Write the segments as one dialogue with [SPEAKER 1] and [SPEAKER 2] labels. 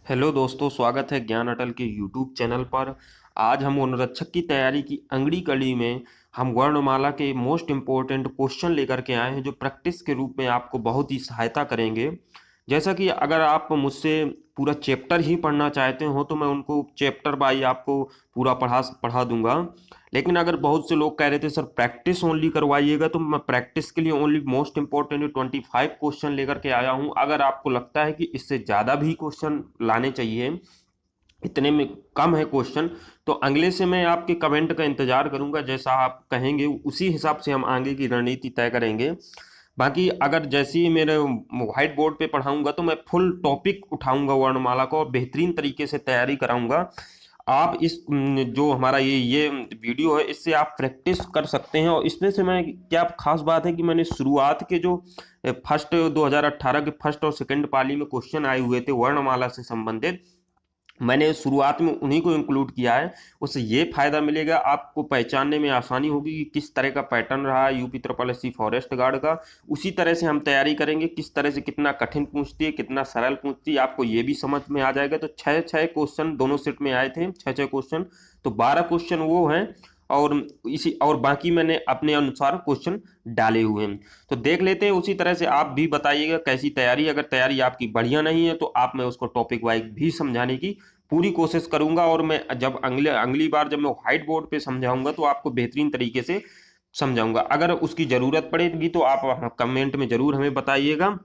[SPEAKER 1] Hello दोस्तों, स्वागत है ज्ञान अटल के यूट्यूब चैनल पर। आज हम अनुरक्षक की तैयारी की अगली कड़ी में हम वर्णमाला के मोस्ट इम्पोर्टेंट क्वेश्चन लेकर के आए हैं, जो प्रैक्टिस के रूप में आपको बहुत ही सहायता करेंगे। जैसा कि अगर आप मुझसे पूरा चैप्टर ही पढ़ना चाहते हो तो मैं उनको चैप्टर बाई आपको पूरा पढ़ा पढ़ा दूंगा। लेकिन अगर बहुत से लोग कह रहे थे सर प्रैक्टिस ओनली करवाइएगा, तो मैं प्रैक्टिस के लिए ओनली मोस्ट इंपॉर्टेंट 25 क्वेश्चन लेकर के आया हूं। अगर आपको लगता है कि इससे ज़्यादा भी क्वेश्चन लाने चाहिए, इतने में कम है क्वेश्चन, तो अगले से मैं आपके कमेंट का इंतजार करूंगा। जैसा आप कहेंगे उसी हिसाब से हम आगे की रणनीति तय करेंगे। बाकी अगर जैसे ही मेरे व्हाइट बोर्ड पे पढ़ाऊंगा तो मैं फुल टॉपिक उठाऊंगा वर्णमाला को और बेहतरीन तरीके से तैयारी कराऊंगा। आप इस जो हमारा ये वीडियो है, इससे आप प्रैक्टिस कर सकते हैं। और इसमें से मैं क्या खास बात है कि मैंने शुरुआत के जो फर्स्ट 2018 के फर्स्ट और सेकंड पाली में क्वेश्चन आए हुए थे वर्णमाला से संबंधित, मैंने शुरुआत में उन्हीं को इंक्लूड किया है। उससे ये फायदा मिलेगा, आपको पहचानने में आसानी होगी कि किस तरह का पैटर्न रहा है UP triple SC forest guard का। उसी तरह से हम तैयारी करेंगे, किस तरह से कितना कठिन पूछती है, कितना सरल पूछती है, आपको ये भी समझ में आ जाएगा। तो छः छः क्वेश्चन दोनों सेट में आए थे, छः छः क्वेश्चन, तो 12 क्वेश्चन वो हैं। और इसी और बाकी मैंने अपने अनुसार क्वेश्चन डाले हुए हैं। तो देख लेते हैं। उसी तरह से आप भी बताइएगा कैसी तैयारी। अगर तैयारी आपकी बढ़िया नहीं है तो आप मैं उसको टॉपिक वाइज भी समझाने की पूरी कोशिश करूंगा। और मैं जब अगली बार जब मैं व्हाइट बोर्ड पे समझाऊंगा तो आपको बेहतरीन तरीके से समझाऊंगा। अगर उसकी ज़रूरत पड़ेगी तो आप कमेंट में ज़रूर हमें बताइएगा।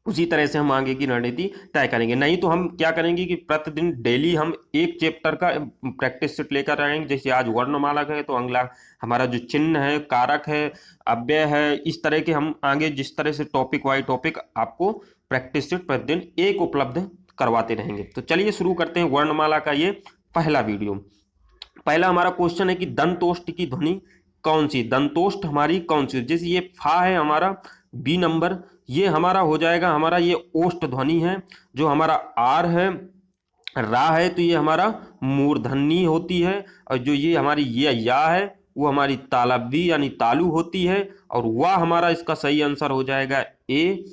[SPEAKER 1] उसी तरह से हम आगे की रणनीति तय करेंगे। नहीं तो हम क्या करेंगे कि प्रतिदिन डेली हम एक चैप्टर का प्रैक्टिस सेट लेकर आएंगे। जैसे आज वर्णमाला का है तो अगला हमारा जो चिन्ह है, कारक है, अव्यय है, इस तरह के हम आगे जिस तरह से टॉपिक वाइज टॉपिक आपको प्रैक्टिस सेट प्रतिदिन एक उपलब्ध करवाते रहेंगे। तो चलिए शुरू करते हैं वर्णमाला का ये पहला वीडियो। पहला हमारा क्वेश्चन है कि दंतोष्ठ की ध्वनि कौन सी। दंतोष्ठ हमारी कौन सी, जैसे ये फा है हमारा बी नंबर, ये हमारा हो जाएगा, हमारा ये ओष्ठ ध्वनि है। जो हमारा आर है, रा है, तो ये हमारा मूर्धन्य होती है। और जो ये हमारी ये या है वो हमारी तालव्य यानी तालु होती है। और वह हमारा इसका सही आंसर हो जाएगा ए,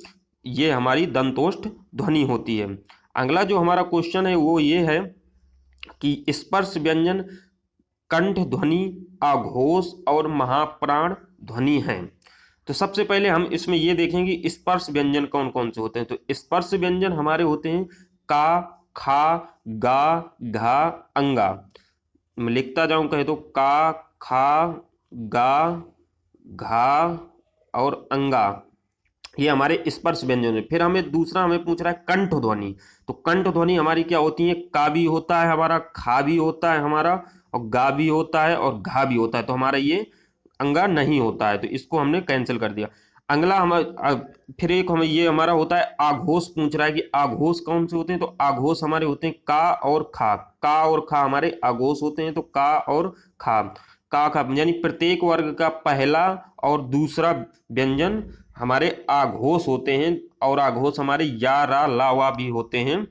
[SPEAKER 1] ये हमारी दंतोष्ठ ध्वनि होती है। अगला जो हमारा क्वेश्चन है वो ये है कि स्पर्श व्यंजन कंठ ध्वनि, आघोष और महाप्राण ध्वनि है। तो सबसे पहले हम इसमें ये देखेंगे स्पर्श व्यंजन कौन कौन से होते हैं। तो स्पर्श व्यंजन हमारे होते हैं का, खा, गा, घा, अंगा। मैं लिखता जाऊं, कहे तो का, खा, गा, घा और अंगा, ये हमारे स्पर्श व्यंजन है। फिर हमें दूसरा हमें पूछ रहा है कंठ ध्वनि। तो कंठ ध्वनि हमारी क्या होती है, का भी होता है हमारा, खा भी होता है हमारा, और गा भी होता है और घा भी होता है। तो हमारा ये अंगा नहीं होता है, तो इसको हमने कैंसिल कर दिया। अगला हम फिर एक हमें ये हमारा होता है आघोष। पूछ रहा है कि आघोष कौन से होते हैं। तो आघोष हमारे होते हैं का और खा। का और खा हमारे आघोष होते हैं। तो का और खा, का खा यानी प्रत्येक वर्ग का पहला और दूसरा व्यंजन हमारे आघोष होते हैं। और आघोष हमारे या, रा, ला, वा भी होते हैं।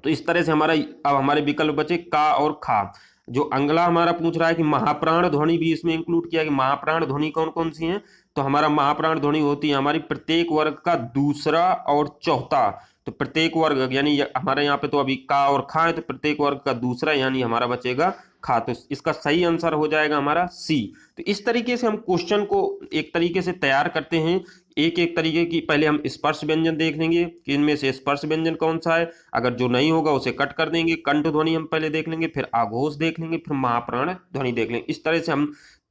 [SPEAKER 1] तो इस तरह से हमारा अब हमारे विकल्प बचे का और खा। जो अगला हमारा पूछ रहा है कि महाप्राण ध्वनि भी इसमें इंक्लूड किया कि महाप्राण ध्वनि कौन कौन सी है। तो हमारा महाप्राण ध्वनि होती है हमारी प्रत्येक वर्ग का दूसरा और चौथा। तो प्रत्येक वर्ग यानी हमारे यहाँ पे तो अभी का और खा है, तो प्रत्येक वर्ग का दूसरा यानी हमारा बचेगा खा। तो इसका सही आंसर हो जाएगा हमारा सी। तो इस तरीके से हम क्वेश्चन को एक तरीके से तैयार करते हैं। एक एक तरीके की पहले हम स्पर्श व्यंजन देख लेंगे कि इनमें से स्पर्श व्यंजन कौन सा है। अगर जो नहीं होगा उसे कट कर देंगे। कंठ ध्वनि हम पहले देख लेंगे, फिर आघोष देख लेंगे, फिर महाप्राण ध्वनि देख लेंगे। इस तरह से हम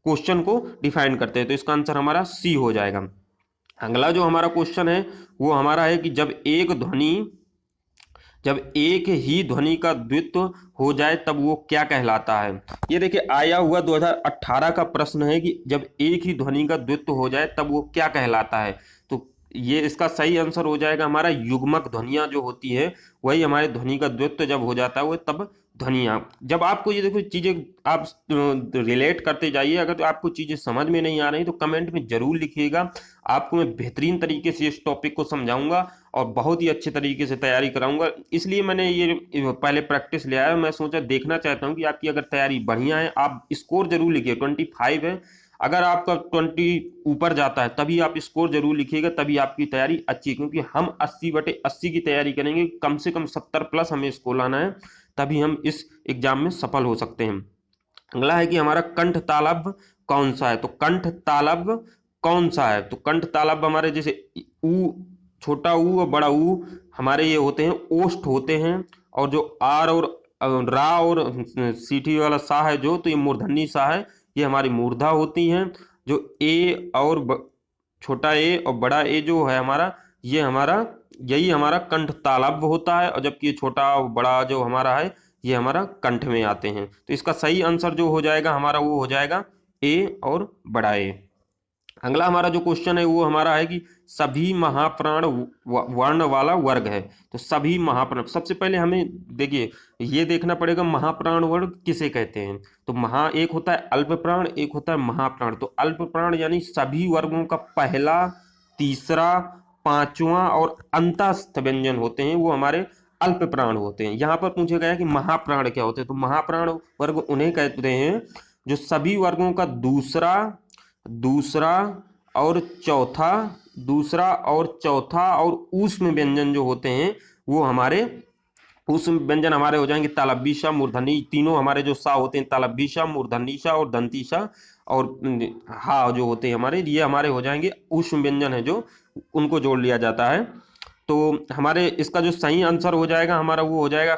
[SPEAKER 1] क्वेश्चन को डिफाइन करते हैं। तो इसका आंसर हमारा सी हो जाएगा। अगला जो हमारा क्वेश्चन है वो हमारा है कि जब एक ही ध्वनि का द्वित्व हो जाए तब वो क्या कहलाता है। ये देखिए आया हुआ 2018 का प्रश्न है कि जब एक ही ध्वनि का द्वित्व हो जाए तब वो क्या कहलाता है। तो ये इसका सही आंसर हो जाएगा हमारा युग्मक ध्वनियां जो होती है वही हमारे ध्वनि का द्वित्व जब हो जाता है वो तब ध्वनियां। जब आपको ये देखो चीजें आप रिलेट करते जाइए। अगर तो आपको चीजें समझ में नहीं आ रही तो कमेंट में जरूर लिखिएगा। आपको मैं बेहतरीन तरीके से इस टॉपिक को समझाऊंगा और बहुत ही अच्छे तरीके से तैयारी कराऊंगा। इसलिए मैंने ये पहले प्रैक्टिस लिया है। मैं सोचा देखना चाहता हूँ कि आपकी अगर तैयारी बढ़िया है, आप स्कोर जरूर लिखिए। 25 है, अगर आपका 20 ऊपर जाता है तभी आप स्कोर जरूर लिखिएगा, तभी आपकी तैयारी अच्छी है, क्योंकि हम 80/80 की तैयारी करेंगे, कम से कम 70 प्लस हमें स्कोर लाना है, तभी हम इस एग्जाम में सफल हो सकते हैं। अगला है कि हमारा कंठ तालव्य कौन सा है, तो कंठ तालव्य कौन सा है, तो कंठ तालव्य हमारे जैसे ऊ, छोटा ऊ और बड़ा ऊ हमारे ये होते हैं, ओष्ठ होते हैं, और जो आर और रा और सीटी वाला सा है जो, तो ये मूर्धन्य सा है, ये हमारी मूर्धा होती हैं। जो ए और छोटा ए और बड़ा ए जो है हमारा, ये हमारा यही हमारा कंठ तालव्य होता है, और जबकि ये छोटा और बड़ा जो हमारा है ये हमारा कंठ में आते हैं। तो इसका सही आंसर जो हो जाएगा हमारा वो हो जाएगा ए और बड़ा ए। अगला हमारा जो क्वेश्चन है वो हमारा है कि सभी महाप्राण वर्ण वाला वर्ग है, तो सभी महाप्राण, सबसे पहले हमें देखिए ये देखना पड़ेगा महाप्राण वर्ग किसे कहते हैं। तो एक होता है अल्प प्राण, एक होता है महाप्राण। तो अल्प प्राण यानी सभी वर्गों का पहला, तीसरा, पांचवा और अंतस्थ व्यंजन होते हैं, वो हमारे अल्प प्राण होते हैं। यहाँ पर पूछा गया कि महाप्राण क्या होते हैं, तो महाप्राण वर्ग उन्हें कहते हैं जो सभी वर्गों का दूसरा और चौथा, और ऊष्म व्यंजन जो होते हैं वो हमारे ऊष्म व्यंजन हमारे हो जाएंगे तालव्य सा, मूर्धनी, तीनों हमारे जो सा होते हैं तालव्य सा, मूर्धनी सा और दंती सा, और हा जो होते हैं हमारे, ये हमारे हो जाएंगे ऊष्म व्यंजन है जो उनको जोड़ लिया जाता है। तो हमारे इसका जो सही आंसर हो जाएगा हमारा वो हो जाएगा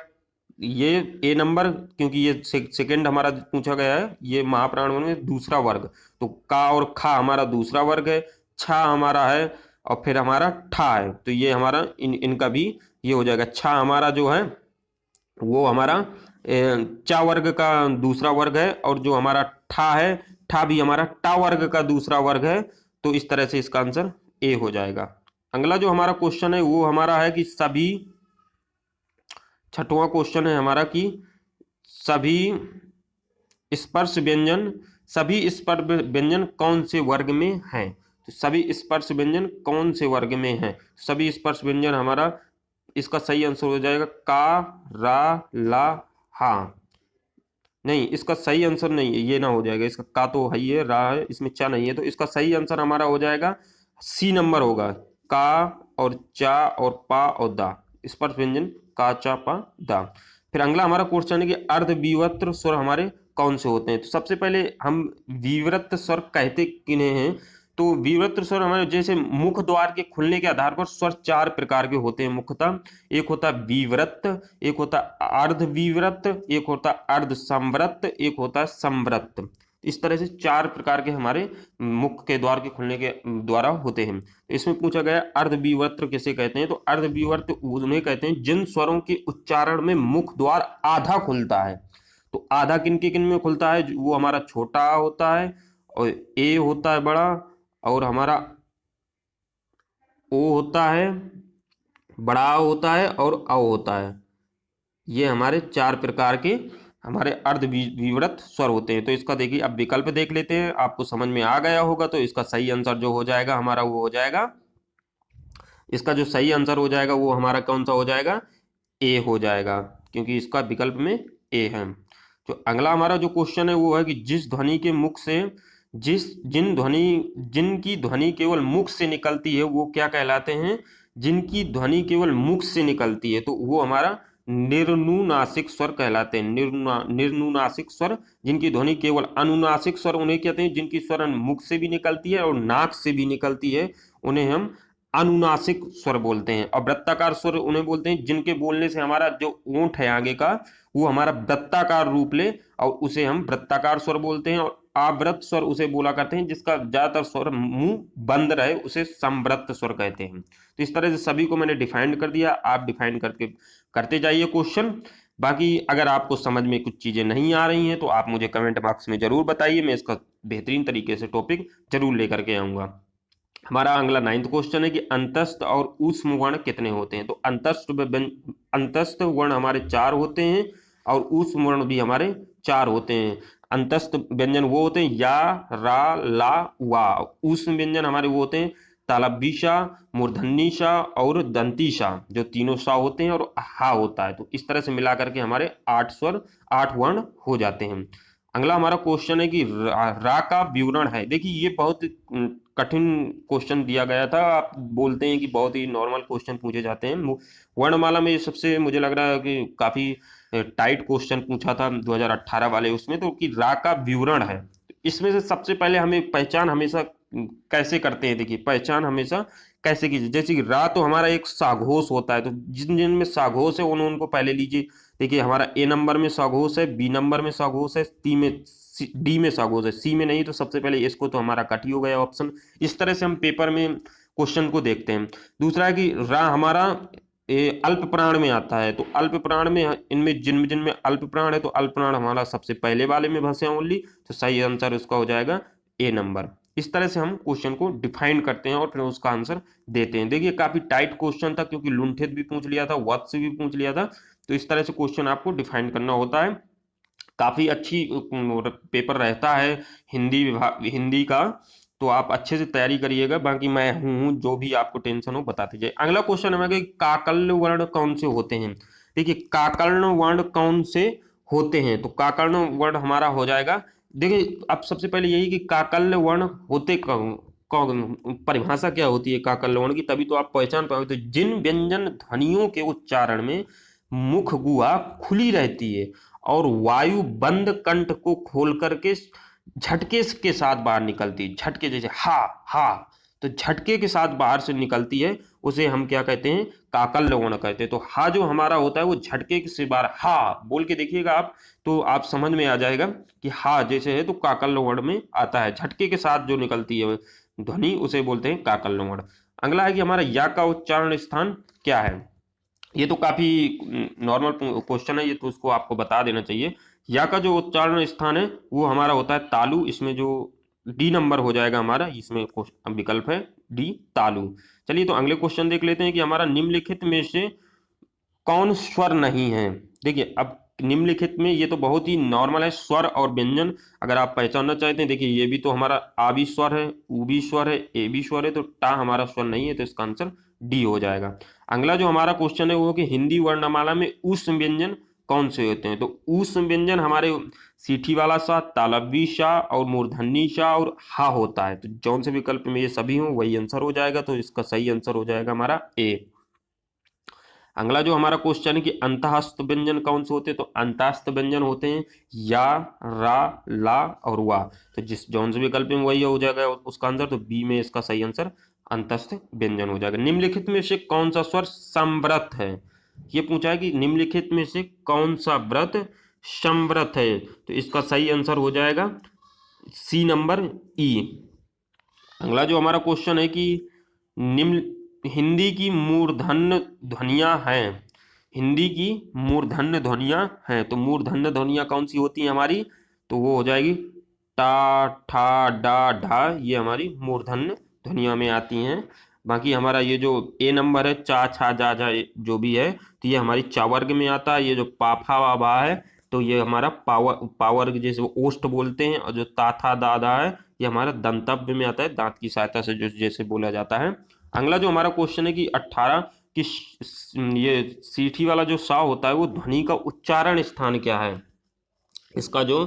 [SPEAKER 1] ये ए नंबर, क्योंकि ये सेकंड हमारा पूछा गया है, ये महाप्राण में दूसरा वर्ग। तो का और खा हमारा दूसरा वर्ग है, छा हमारा है, और फिर हमारा ठा है, तो ये हमारा इनका भी ये हो जाएगा। छा हमारा जो है वो हमारा चा वर्ग का दूसरा वर्ग है, और जो हमारा ठा है, ठा भी हमारा टा वर्ग का दूसरा वर्ग है। तो इस तरह से इसका आंसर ए हो जाएगा। अगला जो हमारा क्वेश्चन है वो हमारा है कि सभी, छठवां क्वेश्चन है हमारा कि सभी स्पर्श व्यंजन कौन से वर्ग में हैं। तो सभी स्पर्श व्यंजन कौन से वर्ग में हैं, सभी स्पर्श व्यंजन हमारा, इसका सही आंसर हो जाएगा का, रा, ला, हा। नहीं, इसका सही आंसर नहीं है, ये ना हो जाएगा, इसका का तो है, ये रा है, इसमें चा नहीं है, तो इसका सही आंसर हमारा हो जाएगा सी नंबर होगा, का और चा और पा और दा, स्पर्श व्यंजन का, चा, पा, दा। फिर अगला हमारा क्वेश्चन है कि अर्धविवर्त स्वर हमारे कौन से होते हैं। तो सबसे पहले हम विवर्त स्वर कहते किन्हें हैं, तो विवर्त स्वर हमारे जैसे मुख द्वार के खुलने के आधार पर स्वर 4 प्रकार के होते हैं मुख्यतः। एक होता है विव्रत, एक होता है अर्धविव्रत, एक होता है अर्धसंवृत, एक होता है संवृत। इस तरह से 4 प्रकार के हमारे मुख के द्वार के खुलने के द्वारा होते हैं। इसमें पूछा गया अर्धविवर्त किसे कहते हैं, तो अर्धविवर्त उन्हें कहते हैं जिन स्वरों के उच्चारण में मुख द्वार आधा खुलता है। तो आधा किन में खुलता है, वो हमारा छोटा होता है, और ए होता है बड़ा, और हमारा ओ होता है, बड़ा होता है, और औ होता है। ये हमारे 4 प्रकार के हमारे अर्धविवर्त स्वर होते हैं। तो इसका देखिए अब विकल्प देख लेते हैं, आपको समझ में आ गया होगा। तो इसका सही आंसर जो हो जाएगा हमारा वो हो जाएगा, इसका जो सही आंसर हो जाएगा वो हमारा कौन सा हो जाएगा, ए हो जाएगा, क्योंकि इसका विकल्प में ए है। तो अगला हमारा जो क्वेश्चन है वो है कि जिस ध्वनि के मुख से जिनकी ध्वनि केवल मुख से निकलती है वो क्या कहलाते हैं, जिनकी ध्वनि केवल मुख से निकलती है, तो वो हमारा निर्नुनासिक स्वर कहलाते हैं। निर्नुनासिक स्वर, जिनकी ध्वनि केवल, अनुनासिक स्वर उन्हें कहते हैं जिनकी स्वर मुख से भी निकलती है और नाक से भी निकलती है, उन्हें हम अनुनासिक स्वर बोलते हैं। और वृत्ताकार स्वर उन्हें बोलते हैं जिनके बोलने से हमारा जो ओंठ है आगे का वो हमारा वृत्ताकार रूप ले, और उसे हम वृत्ताकार स्वर बोलते हैं। और आवृत स्वर उसे बोला करते हैं जिसका ज्यादातर स्वर मुंह बंद रहे, उसे संवृत स्वर कहते हैं। तो इस तरह से सभी को मैंने डिफाइन कर दिया, आप डिफाइन करके करते जाइए क्वेश्चन। बाकी अगर आपको समझ में कुछ चीजें नहीं आ रही हैं तो आप मुझे कमेंट बॉक्स में जरूर बताइए, मैं इसका बेहतरीन तरीके से टॉपिक जरूर लेकर के आऊंगा। हमारा अगला 9th क्वेश्चन है कि अंतस्थ और ऊष्म वर्ण कितने होते हैं। तो अंतस्थ वर्ण हमारे 4 होते हैं, और ऊष्म वर्ण भी हमारे 4 होते हैं। अंतस्थ व्यंजन वो होते हैं या, रा, ला, वा। ऊष्म व्यंजन हमारे वो होते हैं तालव्य सा, मूर्धन्य सा और दंती सा, जो तीनों सा होते हैं, और हा होता है। तो इस तरह से मिला करके हमारे 8 स्वर 8 वर्ण हो जाते हैं। अगला हमारा क्वेश्चन है कि रा का विवरण है। देखिए ये बहुत कठिन क्वेश्चन दिया गया था। आप बोलते हैं कि बहुत ही नॉर्मल क्वेश्चन पूछे जाते हैं। वर्णमाला में ये सबसे मुझे लग रहा है कि काफी टाइट क्वेश्चन पूछा था 2018 वाले उसमें, तो कि रा का विवरण है। इसमें से सबसे पहले हमें पहचान हमेशा कैसे करते हैं, देखिए पहचान हमेशा कैसे कीजिए। जैसे कि रा तो हमारा एक साघोष होता है, तो जिन जिन में साघोष है उनको पहले लीजिए। देखिए हमारा ए नंबर में साघोष है, बी नंबर में साघोष है, डी में साघोष है, सी में नहीं, तो सबसे पहले इसको तो हमारा कट ही हो गया ऑप्शन। इस तरह से हम पेपर में क्वेश्चन को देखते हैं। दूसरा है कि रा हमारा अल्प प्राण में आता है, तो अल्प प्राण में इनमें जिनमें जिनमें अल्प प्राण है तो अल्प प्राण हमारा सबसे पहले वाले में बसे ओनली, तो सही आंसर उसका हो जाएगा ए नंबर। इस तरह से हम क्वेश्चन को डिफाइन करते हैं और फिर उसका आंसर देते हैं। देखिए काफी टाइट क्वेश्चन था, क्योंकि लुंठित भी पूछ लिया था, वत्स भी पूछ लिया था, तो इस तरह से क्वेश्चन आपको डिफाइन करना होता है। काफी अच्छी पेपर रहता है हिंदी विभाग, हिंदी का, तो आप अच्छे से तैयारी करिएगा। बाकी मैं हूँ जो भी आपको टेंशन हो बताते जाए। अगला क्वेश्चन है कि काकल्य वर्ण कौन से होते हैं। देखिए काकर्ण वर्ण कौन से होते हैं, तो काकर्ण वर्ण हमारा हो जाएगा। देखिए अब सबसे पहले यही कि काकल्य वर्ण होते कौन, परिभाषा क्या होती है काकल्य वर्ण की, तभी तो आप पहचान पाओगे। तो जिन व्यंजन ध्वनियों के उच्चारण में मुख गुहा खुली रहती है और वायु बंद कंठ को खोल करके झटके के साथ बाहर निकलती है, झटके जैसे हा हा, तो झटके के साथ बाहर से निकलती है, उसे हम क्या कहते हैं, काकल्य वर्ण कहते हैं। तो हा जो हमारा होता है वो झटके से बाहर हा बोल के देखिएगा आप, तो आप समझ में आ जाएगा कि हा जैसे है तो काकल्य वर्ण में आता है। झटके के साथ जो निकलती है ध्वनि उसे बोलते हैं काकल्य वर्ण। अगला है कि हमारा या का उच्चारण स्थान क्या है। ये तो काफी नॉर्मल क्वेश्चन है, ये तो उसको आपको बता देना चाहिए। या का जो उच्चारण स्थान है वो हमारा होता है तालु। इसमें जो डी नंबर हो जाएगा हमारा, इसमें विकल्प है डी तालु। चलिए तो अगले क्वेश्चन देख लेते हैं कि हमारा निम्नलिखित में से कौन स्वर नहीं है। देखिए अब निम्नलिखित में ये तो बहुत ही नॉर्मल है, स्वर और व्यंजन अगर आप पहचानना चाहते हैं। देखिए ये भी तो हमारा आ भी स्वर है, ऊ भी स्वर है, ए भी स्वर है, तो टा हमारा स्वर नहीं है, तो इसका आंसर डी हो जाएगा। अगला जो हमारा क्वेश्चन है वो कि हिंदी वर्णमाला में ऊष्म व्यंजन कौन से होते हैं। तो ऊष्म व्यंजन हमारे सीठी वाला सा, तालव्य सा और मूर्धन्य सा और हा होता है। तो जौन से विकल्प में ये सभी हों वही आंसर हो जाएगा, तो इसका सही आंसर हो जाएगा हमारा ए। अगला जो हमारा क्वेश्चन है कि अंतःस्थ व्यंजन कौन से होते हैं। तो अंतःस्थ व्यंजन होते हैं या, रा, ला और वा। तो जिस जौन से विकल्प में वही हो जाएगा उसका आंसर, तो बी में इसका सही आंसर अंतःस्थ व्यंजन हो जाएगा। निम्नलिखित में से कौन सा स्वर समव्रत है, ये पूछा है कि निम्नलिखित में से कौन सा व्रत समव्रत है, तो इसका सही आंसर हो जाएगा सी नंबर ई। अगला जो हमारा क्वेश्चन है कि निम्न हिंदी की मूर्धन्य ध्वनियां हैं, हिंदी की मूर्धन्य ध्वनियां हैं, तो मूर्धन्य ध्वनियां कौन सी होती हैं हमारी, तो वो हो जाएगी टा, ठा, डा, ढा, ये हमारी मूर्धन्य ध्वनियां में आती हैं। बाकी हमारा ये जो ए नंबर है चा, छा, जा, जा जो भी है, तो ये हमारी चा वर्ग में आता है। ये जो पाफा वा बा है तो ये हमारा पावर जैसे वो ओष्ठ बोलते हैं, और जो ता, था, दा, दा है ये हमारा दंतव्य में आता है, दांत की सहायता से जो जैसे बोला जाता है। अगला जो हमारा क्वेश्चन है कि 18 कि ये सीठी वाला जो सा होता है वो ध्वनि का उच्चारण स्थान क्या है, इसका जो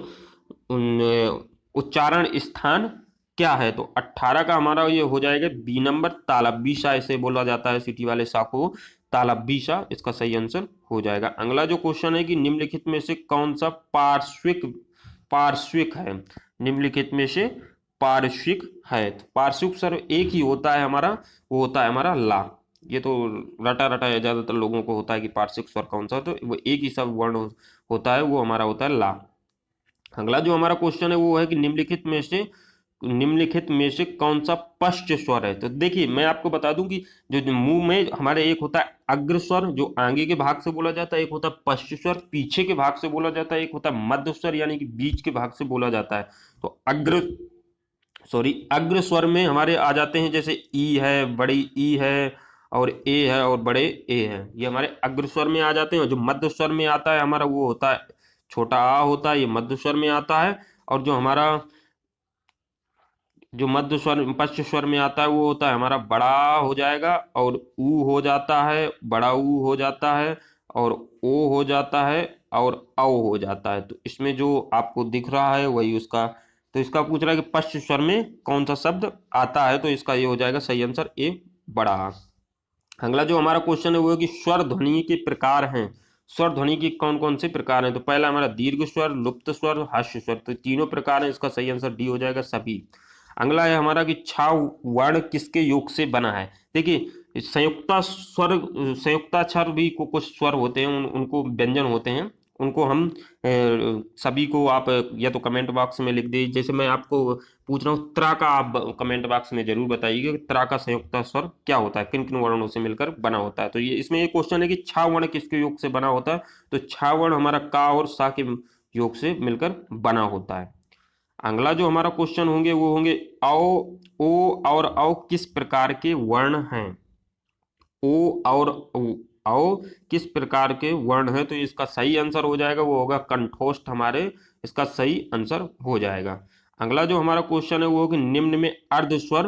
[SPEAKER 1] उच्चारण स्थान क्या है, तो 18 का हमारा ये हो जाएगा बी नंबर तालव्य सा, इसे बोला जाता है सीटी वाले सा को तालव्य सा, इसका सही आंसर हो जाएगा। अगला जो क्वेश्चन है कि निम्नलिखित में से कौन सा पार्श्विक पार्श्विक है, निम्नलिखित में से पार्श्विक है। तो पार्श्विक स्वर एक ही होता है हमारा, वो होता है हमारा ला। ये तो रटा रटा ज्यादातर लोगों को होता है कि पार्श्विक स्वर कौन सा, तो वो एक ही सब वर्ण होता है, वो हमारा होता है ला। अगला जो हमारा क्वेश्चन है वो है कि निम्नलिखित में से कौन सा पश्च स्वर है। तो देखिए मैं आपको बता दूं कि जो मुंह में हमारे एक होता है अग्र स्वर जो आगे के भाग से बोला जाता है, एक होता है पश्च स्वर पीछे के भाग से बोला जाता है, एक होता है मध्य स्वर यानी कि बीच के भाग से बोला जाता है। तो अग्र स्वर में हमारे आ जाते हैं जैसे ई है, बड़ी ई है, और ए है और बड़े ए है, ये हमारे अग्र स्वर में आ जाते हैं। और जो मध्य स्वर में आता है हमारा वो होता है छोटा आ होता है, ये मध्य स्वर में आता है। और जो हमारा जो मध्य स्वर पश्च स्वर में आता है वो होता है हमारा बड़ा हो जाएगा, और ऊ हो जाता है, बड़ा ऊ हो जाता है, और ओ हो जाता है और औ हो जाता है। तो इसमें जो आपको दिख रहा है वही उसका, तो इसका पूछ रहा है कि पश्च स्वर में कौन सा शब्द आता है, तो इसका ये हो जाएगा सही आंसर ए, बड़ा। अगला जो हमारा क्वेश्चन है वो है कि स्वर ध्वनि के प्रकार हैं। स्वर ध्वनि के कौन कौन से प्रकार हैं? तो पहला हमारा दीर्घ स्वर, लुप्त स्वर, हास्य स्वर, तो तीनों प्रकार हैं, इसका सही आंसर डी हो जाएगा सभी। अगला है हमारा कि छा वर्ण किसके योग से बना है? देखिए संयुक्ता स्वर, संयुक्ताक्षर भी को कुछ स्वर होते हैं, उनको व्यंजन होते हैं, उनको हम सभी को आप या तो कमेंट बॉक्स में लिख दीजिए। जैसे मैं आपको पूछ रहा हूँ त्रा का, आप कमेंट बॉक्स में जरूर बताइएगा कि त्रा का संयुक्त स्वर क्या होता है, किन किन वर्णों से मिलकर बना होता है। तो ये इसमें ये क्वेश्चन है कि छा वर्ण किसके योग से बना होता है? तो छा वर्ण हमारा का और सा के योग से मिलकर बना होता है। अगला जो हमारा क्वेश्चन होंगे वो होंगे औ, ओ और औ किस प्रकार के वर्ण हैं? ओ और औ किस प्रकार के वर्ण हैं? तो इसका सही आंसर हो जाएगा वो होगा कंठोष्ठ, हमारे इसका सही आंसर हो जाएगा। अगला जो हमारा क्वेश्चन है वो है कि निम्न में अर्ध स्वर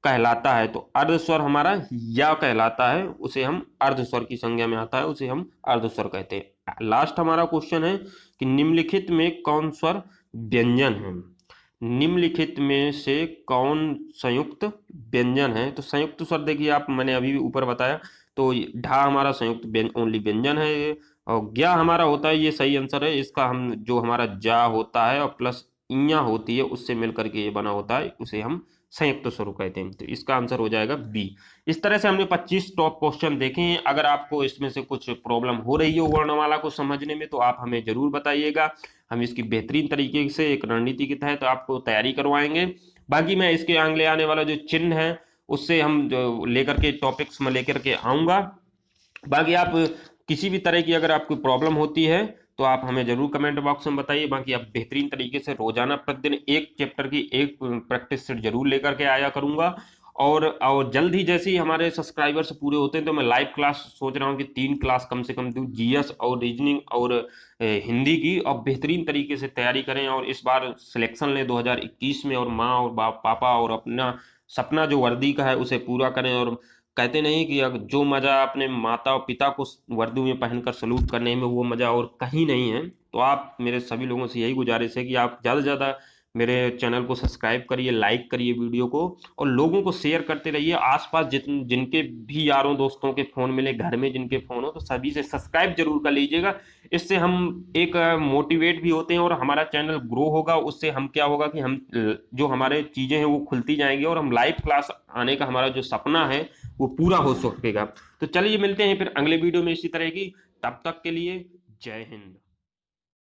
[SPEAKER 1] कहलाता है। तो अर्ध स्वर हमारा या कहलाता है, उसे हम अर्ध स्वर की संज्ञा में आता है, उसे हम अर्ध स्वर कहते हैं। लास्ट हमारा क्वेश्चन है कि निम्नलिखित में कौन स्वर व्यंजन है? निम्नलिखित में से कौन संयुक्त व्यंजन है? तो संयुक्त स्वर देखिए आप, मैंने अभी भी ऊपर बताया, तो ढा हमारा संयुक्त ओनली व्यंजन है ये, और ज्ञा हमारा होता है, ये सही आंसर है इसका। हम जो हमारा जा होता है और प्लस इया होती है उससे मिलकर के ये बना होता है, उसे हम संयुक्त स्वर कहते हैं। तो इसका आंसर हो जाएगा बी। इस तरह से हमने 25 टॉप क्वेश्चन देखे हैं। अगर आपको इसमें से कुछ प्रॉब्लम हो रही हो वर्णमाला को समझने में तो आप हमें जरूर बताइएगा। हम इसकी बेहतरीन तरीके से एक रणनीति के तहत आपको तैयारी करवाएंगे। बाकी मैं इसके आगे आने वाला जो चिन्ह है उससे हम जो लेकर के टॉपिक्स में लेकर के आऊँगा। बाकी आप किसी भी तरह की अगर आपको प्रॉब्लम होती है तो आप हमें जरूर कमेंट बॉक्स में बताइए। बाकी आप बेहतरीन तरीके से रोजाना प्रतिदिन एक चैप्टर की एक प्रैक्टिस सेट जरूर लेकर के आया करूंगा। और जल्द ही जैसे ही हमारे सब्सक्राइबर्स पूरे होते हैं तो मैं लाइव क्लास सोच रहा हूँ कि 3 क्लास कम से कम दूँ, जीएस और रीजनिंग और हिंदी की, और बेहतरीन तरीके से तैयारी करें और इस बार सिलेक्शन लें 2021 में, और माँ और पापा और अपना सपना जो वर्दी का है उसे पूरा करें। और कहते नहीं कि अगर जो मजा अपने माता और पिता को वर्दी में पहनकर सलूट करने में, वो मजा और कहीं नहीं है। तो आप, मेरे सभी लोगों से यही गुजारिश है कि आप ज़्यादा से ज़्यादा मेरे चैनल को सब्सक्राइब करिए, लाइक करिए वीडियो को, और लोगों को शेयर करते रहिए। आसपास जिनके भी यारों दोस्तों के फ़ोन मिले, घर में जिनके फ़ोन हो, तो सभी से सब्सक्राइब जरूर कर लीजिएगा। इससे हम एक मोटिवेट भी होते हैं और हमारा चैनल ग्रो होगा। उससे हम क्या होगा कि हम जो हमारे चीज़ें हैं वो खुलती जाएंगी और हम लाइव क्लास आने का हमारा जो सपना है वो पूरा हो सकेगा। तो चलिए मिलते हैं फिर अगले वीडियो में इसी तरह की। तब तक के लिए जय हिंद।